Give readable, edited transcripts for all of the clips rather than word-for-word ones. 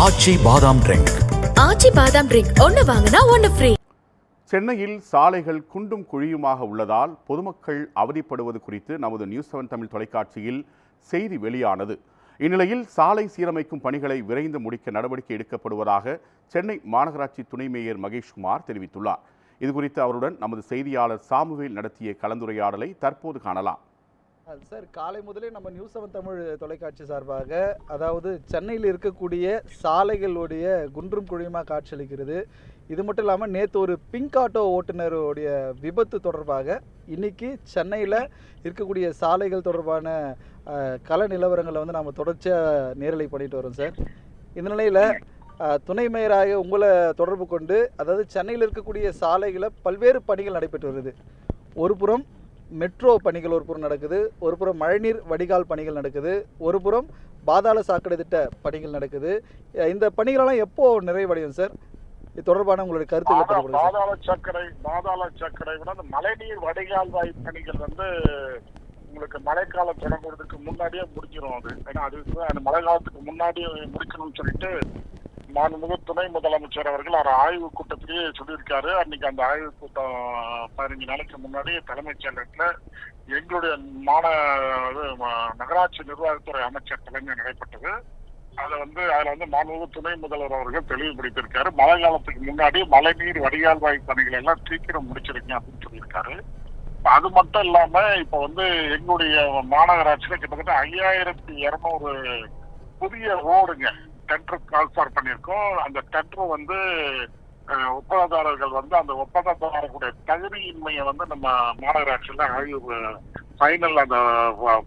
ஆச்சி பாதாம் ட்ரிங்க். ஆச்சி பாதாம் ட்ரிங்க் ஒன்னு வாங்கினா ஒன்னு ஃப்ரீ. சென்னையில் சாலைகள் குண்டும் குழியுமாக உள்ளதால் பொதுமக்கள் அவதிப்படுவது குறித்து நமது நியூஸ் 7 தமிழ் தொலைக்காட்சியில் செய்தி வெளியானது. இந்நிலையில் சாலை சீரமைக்கும் பணிகளை விரைந்து முடிக்க நடவடிக்கை எடுக்கப்படுவதாக சென்னை மாநகராட்சி துணை மேயர் மகேஷ்குமார் தெரிவித்துள்ளார். இதுகுறித்து அவருடன் நமது செய்தியாளர் சாமுவேல் நடத்திய கலந்துரையாடலை தற்போது காணலாம். சார், காலை முதலே நம்ம நியூஸ் 7 தமிழ் தொலைக்காட்சி சார்பாக, அதாவது சென்னையில் இருக்கக்கூடிய சாலைகளுடைய குன்றும் குழியுமாக காட்சியளிக்கிறது. இது மட்டும் இல்லாமல் நேற்று ஒரு பிங்க் ஆட்டோ ஓட்டுநருடைய விபத்து தொடர்பாக இன்னைக்கு சென்னையில் இருக்கக்கூடிய சாலைகள் தொடர்பான கள நிலவரங்களை வந்து நம்ம தொடர்ச்சியாக நேரலை பண்ணிட்டு வரோம் சார். இந்த நிலையில் துணை மேயராக உங்களை தொடர்பு கொண்டு, அதாவது சென்னையில் இருக்கக்கூடிய சாலைகளை பல்வேறு பணிகள் நடைபெற்று வருது. ஒரு புறம் மெட்ரோ பணிகள் ஒரு புறம் நடக்குது, ஒரு புறம் மழைநீர் வடிகால் பணிகள் நடக்குது, ஒரு புறம் பாதாள சாக்கடை திட்ட பணிகள் நடக்குது. இந்த பணிகளெல்லாம் எப்போ நிறைவடையும் சார்? இது தொடர்பான உங்களுடைய கருத்து. பாதாள சாக்கடை விட அந்த மழைநீர் வடிகால் வாய் பணிகள் வந்து உங்களுக்கு மழைக்காலம் தொடங்குறதுக்கு முன்னாடியே முடிஞ்சிடும். அது ஏன்னா அது அந்த மழை காலத்துக்கு முன்னாடியே முடிக்கணும்னு சொல்லிட்டு மாண்புமிகு துணை முதலமைச்சர் அவர்கள் ஒரு ஆய்வு கூட்டத்திலேயே சொல்லியிருக்காரு. அன்னைக்கு அந்த ஆய்வு கூட்டம் 15 நாளைக்கு முன்னாடி தலைமைச் செயலகத்தில் எங்களுடைய நகராட்சி நிர்வாகத்துறை அமைச்சர் தலைமையில் நடைபெற்றது. அதுல வந்து மாண்புமிகு துணை முதல்வர் அவர்கள் தெளிவுபடுத்தியிருக்காரு. மழை காலத்துக்கு முன்னாடி மழைநீர் வடிகால் வாய் பணிகள் எல்லாம் சீக்கிரம் முடிச்சிருக்கீங்க அப்படின்னு சொல்லியிருக்காரு. அது மட்டும் இல்லாம இப்ப வந்து எங்களுடைய மாநகராட்சியில கிட்டத்தட்ட 5200 புதிய ரோடுங்க டெண்டர் கால்ஃபார் பண்ணியிருக்கோம். அந்த டெண்டர் வந்து ஒப்பந்ததாரர்கள் வந்து அந்த ஒப்பந்ததாரர்களுடைய தகுதியின்மையை வந்து நம்ம மாநகராட்சியில் ஆய்வு ஃபைனல் அந்த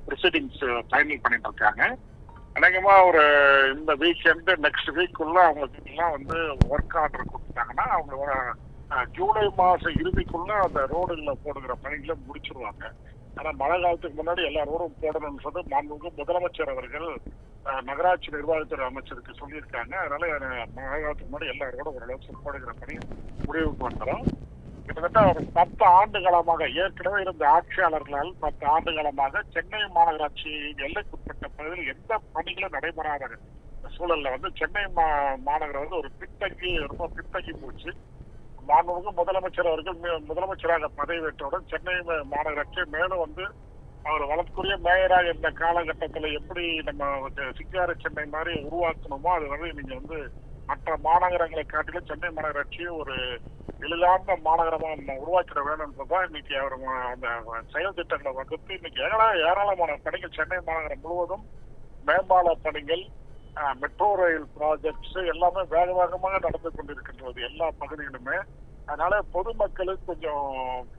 ப்ரொசீடிங்ஸ் ஃபைனல் பண்ணிட்டு இருக்காங்க. அநேகமா ஒரு இந்த வீக்கெண்டு நெக்ஸ்ட் வீக்குள்ள அவங்களுக்கு எல்லாம் வந்து ஒர்க் ஆர்டர் கொடுத்தாங்கன்னா அவங்க ஜூலை மாதம் இறுதிக்குள்ள அந்த ரோடுகளில் போடுகிற பணிகளை முடிச்சிருவாங்க. ஆனால் மழை காலத்துக்கு முன்னாடி எல்லா ரோடும் போடணும்னு சொல்லி மாண்புமிகு முதலமைச்சர் அவர்கள் நகராட்சி நிர்வாகத்துறை அமைச்சருக்கு சொல்லியிருக்காங்க. அதனால மழை காலத்துக்கு முன்னாடி எல்லா ரோடும் ஓரளவுக்கு போடுகிற பணி முடிவுக்கு வந்துடும். கிட்டத்தட்ட ஒரு 10 ஆண்டு காலமாக ஏற்கனவே இருந்த ஆட்சியாளர்களால் 10 ஆண்டு காலமாக சென்னை மாநகராட்சி எல்லைக்குட்பட்ட பகுதியில் எந்த பணிகளும் நடைபெறாத சூழல்ல வந்து சென்னை மாநகரம் வந்து ஒரு ரொம்ப பின்தங்கி போச்சு. மாண்புமிகு முதலமைச்சர் அவர்கள் முதலமைச்சராக பதவியேற்றவுடன் சென்னை மாநகராட்சி மேலும் வந்து அவர் வளர்க்குரிய மேயராக இந்த காலகட்டத்தில் எப்படி நம்ம சிங்கார சென்னை மாதிரி உருவாக்கணுமோ அது வந்து நீங்க வந்து மற்ற மாநகரங்களை காட்டிலும் சென்னை மாநகராட்சியை ஒரு எளிதான மாநகரமா நம்ம உருவாக்கிட வேணும்ன்றதான் இன்னைக்கு அவர் அந்த செயல் திட்டங்களை வகுத்து இன்னைக்கு ஏராளமான பணிகள் சென்னை மாநகரம் முழுவதும் மேம்பால பணிகள், மெட்ரோ ரயில் ப்ராஜெக்ட்ஸ் எல்லாமே வேகமாக நடந்து கொண்டிருக்கின்றது எல்லா பகுதிகளுமே. அதனால பொதுமக்களுக்கு கொஞ்சம்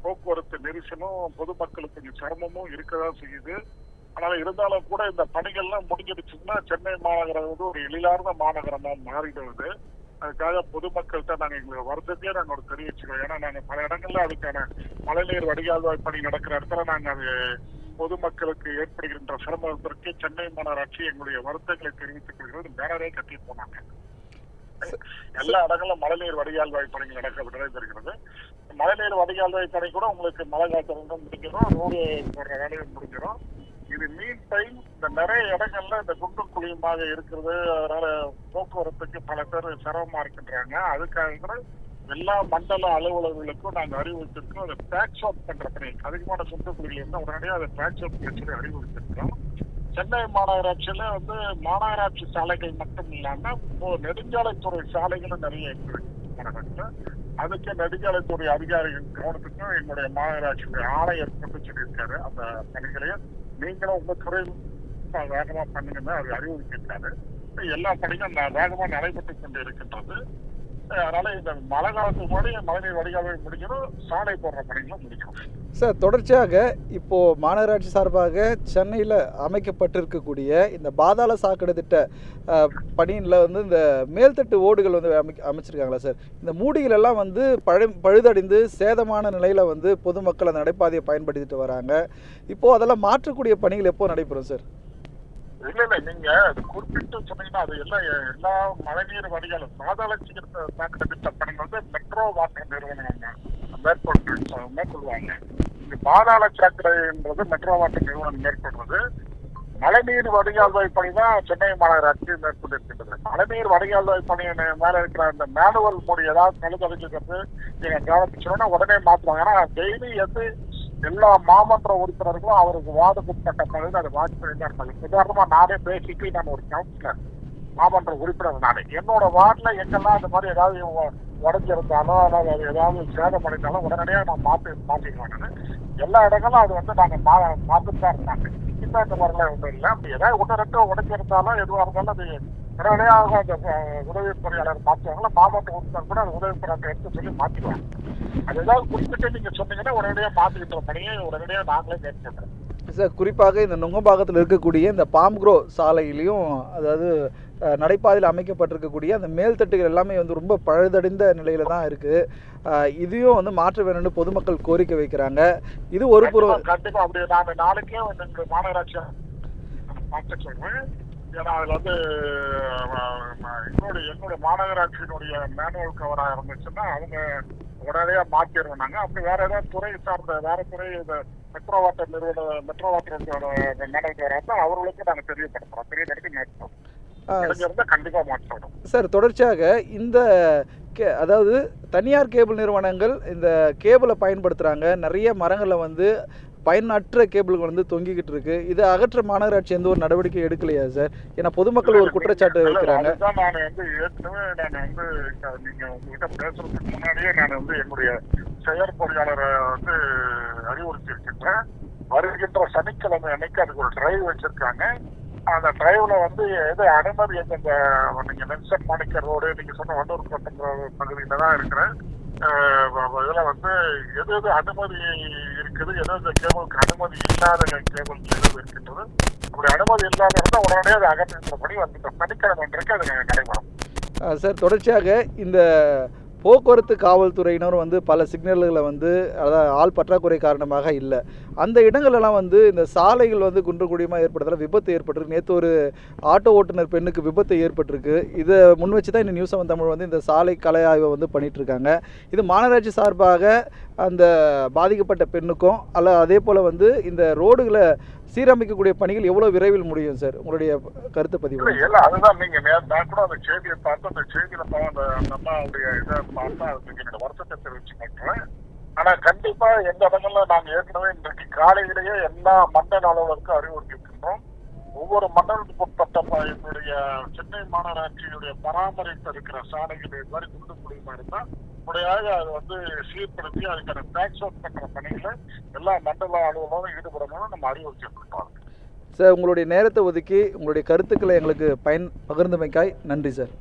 போக்குவரத்து நெரிசலும் பொதுமக்களுக்கு கொஞ்சம் சிரமமும் இருக்கதான் செய்யுது. அதனால இருந்தாலும் கூட இந்த பணிகள்லாம் முடிஞ்சிடுச்சுன்னா சென்னை மாநகரம் வந்து ஒரு எளிதார்ந்த மாநகரமா மாறிடுவது. அதுக்காக பொதுமக்கள்கிட்ட நாங்கள் எங்களுக்கு வருத்தத்தையே நாங்கள் ஒரு தெரிவிச்சுக்கிறோம். ஏன்னா நாங்கள் பல இடங்கள்ல அதுக்கான மழைநீர் வடிகால்வாய் பணி நடக்கிற இடத்துல நாங்கள் அது பொதுமக்களுக்கு ஏற்படுகின்ற சிரமத்திற்கு சென்னை மாநகராட்சி எங்களுடைய வருத்தங்களை தெரிவித்துக் கொள்கிறது. பேனரே கட்டி போனாங்க. எல்லா இடங்களும் மழைநீர் வடிகால்வாய் பணிகள் நடைபெறுகிறது. மழைநீர் வடிகால்வாய் பணி கூட உங்களுக்கு மழை காலத்துல முடிஞ்சிடும், ரோடு போடுற வேலையும் முடிஞ்சிடும். இது மீன் டைம் இந்த நிறைய இடங்கள்ல இந்த குண்டும் குழியுமாக இருக்கிறது. அதனால போக்குவரத்துக்கு பல பேர் சிரமமா இருக்கின்றாங்க. அதுக்காக கூட எல்லா மண்டல அலுவலர்களுக்கும் நாங்கள் அறிவுறுத்திருக்கோம். அதை பேட்ச் அவுட் பண்ற பணி அதிகமான குண்டு குழிகள் இருந்தால் உடனடியாக அதை பேட்ச் அவுட் பண்ணி அறிவுறுத்திருக்கோம். சென்னை மாநகராட்சியில வந்து மாநகராட்சி சாலைகள் மட்டும் இல்லாம நெடுஞ்சாலைத்துறை சாலைகளும் நிறைய இருக்கு. அதுக்கு நெடுஞ்சாலைத்துறை அதிகாரிகள் கவனத்துக்கும் என்னுடைய மாநகராட்சியுடைய ஆணையர் கொண்டு சொல்லியிருக்காரு. அந்த பணிகளையும் நீங்களும் உங்க துறை வேகமா பண்ணுங்கன்னு அவர் அறிவுறுத்தியிருக்காரு. எல்லா பணிகளும் வேகமா நடைபெற்று கொண்டு இருக்கின்றது. அதனால இந்த மழை காலத்துக்கு முன்னாடி மழைநீர் வடிகால் முடிஞ்சிடும், சாலை போடுற பணிகளும் முடிஞ்சிடும். சார், தொடர்ச்சியாக இப்போ மாநகராட்சி சார்பாக சென்னையில் அமைக்கப்பட்டிருக்கக்கூடிய இந்த பாதாள சாக்கடை திட்ட பணியில் வந்து இந்த மேல்தட்டு ஓடுகள் வந்து அமைச்சிருக்காங்களா சார்? இந்த மூடிகள் எல்லாம் வந்து பழுதடைந்து சேதமான நிலையில் வந்து பொதுமக்கள் அந்த நடைபாதையை பயன்படுத்திட்டு வராங்க. இப்போ அதெல்லாம் மாற்றக்கூடிய பணிகள் எப்போ நடைபெறும் சார்? இல்ல நீங்க அது குறிப்பிட்டு சொன்னீங்கன்னா அது எல்லா மழைநீர் வடிகாலும் பாதாள சாக்கடை திட்ட பணிகள் வந்து மெட்ரோ வாட்டர் நிறுவனம் மேற்கொள்வாங்க. இந்த பாதாள சாக்கடைன்றது மெட்ரோ வாட்டர் நிறுவனம் மேற்கொள்வது. மழைநீர் வடிகால்வாய் பணி தான் சென்னை மாநகராட்சி மேற்கொண்டிருக்கின்றது. மழைநீர் வடிகால்வாய் பணி மேல இருக்கிற அந்த மேனுவல் மொழி ஏதாவது கழுதடிக்கிறது நீங்க கவனிச்சோன்னா உடனே மாற்றுவாங்க. ஏன்னா டெய்லி எல்லா மாமன்ற உறுப்பினர்களும் அவருக்கு வார்டுக்குட்பட்ட பகுதியில் அதை வாட்ச் பண்ணி தான் இருப்பாங்க. உதாரணமா நானே பேசிக்கலி நான் ஒரு கவுன்சிலர் மாமன்ற உறுப்பினர் நானே. என்னோட வார்டில் எங்கெல்லாம் இந்த மாதிரி ஏதாவது உடஞ்சிருந்தாலும் அதாவது ஏதாவது சேதம் அடைந்தாலும் உடனடியாக நான் மாற்றிக்குவேன். எல்லா இடங்களும் அது நாங்கள் மாற்றிட்டு தான் இருந்தாங்க. இன்னும் இந்த மாதிரிலாம் ஒன்றும் இல்லை. அப்படி ஏதாவது ஒன்று ரெண்டு உடஞ்சிருந்தாலும் எதுவாக இருந்தாலும் அது உடனடியாக அந்த உதவி பொறியாளர் மாற்றுவாங்களா, மாவட்ட உறுப்பினர் கூட அது உதவி பொறியாளர் எடுத்து சொல்லி மாற்றிக்குவாங்க. அது ஏதாவது குறிப்பிட்டு நீங்கள் சொன்னீங்கன்னா உடனடியாக மாற்றிக்கிற பணியை உடனடியாக நாங்களே மேற்கொள்கிறோம் சார். குறிப்பாக இந்த நுங்கம்பாக்கத்தில் இருக்கக்கூடிய இந்த பாம்க்ரோ சாலையிலையும் அதாவது நடைபாதையில் அமைக்கப்பட்டிருக்கக்கூடிய அந்த மேல்தட்டுகள் எல்லாமே ரொம்ப பழுதடைந்த நிலையில தான் இருக்குது. இதையும் மாற்ற வேணும்னு பொதுமக்கள் கோரிக்கை வைக்கிறாங்க. இது ஒரு புறம் கண்டிப்பாக அப்படி நான் நாளைக்கே எங்கள் மாநகராட்சி பார்க்க சொல்கிறேன். ஏன்னா அதில் என்னுடைய மாநகராட்சியினுடைய மேனுவல் கவராக இருந்துச்சுன்னா அவங்க உடனடியாக மாற்றிடுவோம் நாங்கள். அப்படி வேற ஏதாவது துறை சார்ந்த வேற துறை மெட்ரோ வாட்டர் மேனுவல் கவராக அவர்களுக்கு நாங்கள் தெரியப்படுத்தி மாற்றோம். கண்டிப்பாக மாற்றணும் சார். தொடர்ச்சியாக இந்த அதாவது தனியார் கேபிள் நிறுவனங்கள் இந்த கேபிளை பயன்படுத்துகிறாங்க. நிறைய மரங்களில் பயனற்ற கேபிள்கள் தொங்கிக்கிட்டு இருக்கு. இதை அகற்ற மாநகராட்சி எந்த ஒரு நடவடிக்கை எடுக்கலையா சார்? ஏன்னா பொதுமக்கள் ஒரு குற்றச்சாட்டு வைக்கிறாங்க. நான் ஏற்கனவே நீங்க உங்ககிட்ட பேசுறதுக்கு முன்னாடியே நான் என்னுடைய செயற்பொறியாளரை அறிவுறுத்தி இருக்கின்றேன். வருகின்ற சனிக்கிழமை அன்னைக்கு அதுக்கு ஒரு டிரைவ் வச்சிருக்காங்க. அந்த டிரைவ்ல எது அனுமதி எங்க நீங்க நெல்சன் மாணிக்க ரோடு நீங்க சொன்ன வண்டூர் கோட்டங்கிற பகுதியில தான் இருக்கிறேன். இதுல எது எது அனுமதி இருக்குது, எது கேபிளுக்கு அனுமதி இல்லாத கேபிள் எது இருக்கின்றது. அப்படி அனுமதி இல்லாத இருந்தால் உடனே அதை அகற்றுபடி சனிக்கிழமை அன்றைக்கு அது நடைபெறும் சார். தொடர்ச்சியாக இந்த போக்குவரத்து காவல்துறையினர் பல சிக்னல்களை அதாவது ஆள் பற்றாக்குறை காரணமாக இல்லை. அந்த இடங்களெல்லாம் இந்த சாலைகள் குன்றும் குழியுமாக ஏற்படுறதால விபத்து ஏற்பட்டிருக்கு. நேற்று ஒரு ஆட்டோ ஓட்டுநர் பெண்ணுக்கு விபத்து ஏற்பட்டிருக்கு. இதை முன் வச்சு தான் இந்த நியூஸ் செவன் தமிழ் இந்த சாலை கலை ஆய்வை பண்ணிட்டு இருக்காங்க. இது மாநகராட்சி சார்பாக அந்த பாதிக்கப்பட்ட பெண்ணுக்கும் அதே போல் இந்த ரோடுகளை சீரமைக்கக்கூடிய பணிகள் எவ்வளவு விரைவில் முடியும் சார்? உங்களுடைய கருத்து பதிவு. இல்ல அதுதான் நீங்க நான் கூட அந்த செய்தியை பார்த்து அந்த செய்தியில அந்த அம்மாவுடைய இதை பார்த்தா அதுக்கு என்னோட வருத்தத்தை தெரிவிச்சு கேட்கிறேன். ஆனா கண்டிப்பா எந்த இடங்கள்ல நாங்க ஏற்கனவே இன்றைக்கு காலையிலேயே எல்லா மண்டல அளவுக்கு அறிவுறுத்தி இருக்கின்றோம். ஒவ்வொரு மண்டலத்துக்கு உட்பட்ட என்னுடைய சென்னை மாநகராட்சியுடைய பராமரிப்பு இருக்கிற சாலைகள் இது மாதிரி குண்டு குடியுமா இருந்தா முறையாக அது சீர்படுத்தி அதுக்கான டேக்ஸ் அவுட் பண்ற பணிகளை எல்லா மண்டல அலுவலரும் ஈடுபடணும்னு நம்ம அறிவுறுத்தி இருக்கோம் சார். உங்களுடைய நேரத்தை ஒதுக்கி உங்களுடைய கருத்துக்களை எங்களுக்கு பகிர்ந்தமைக்காய் நன்றி சார்.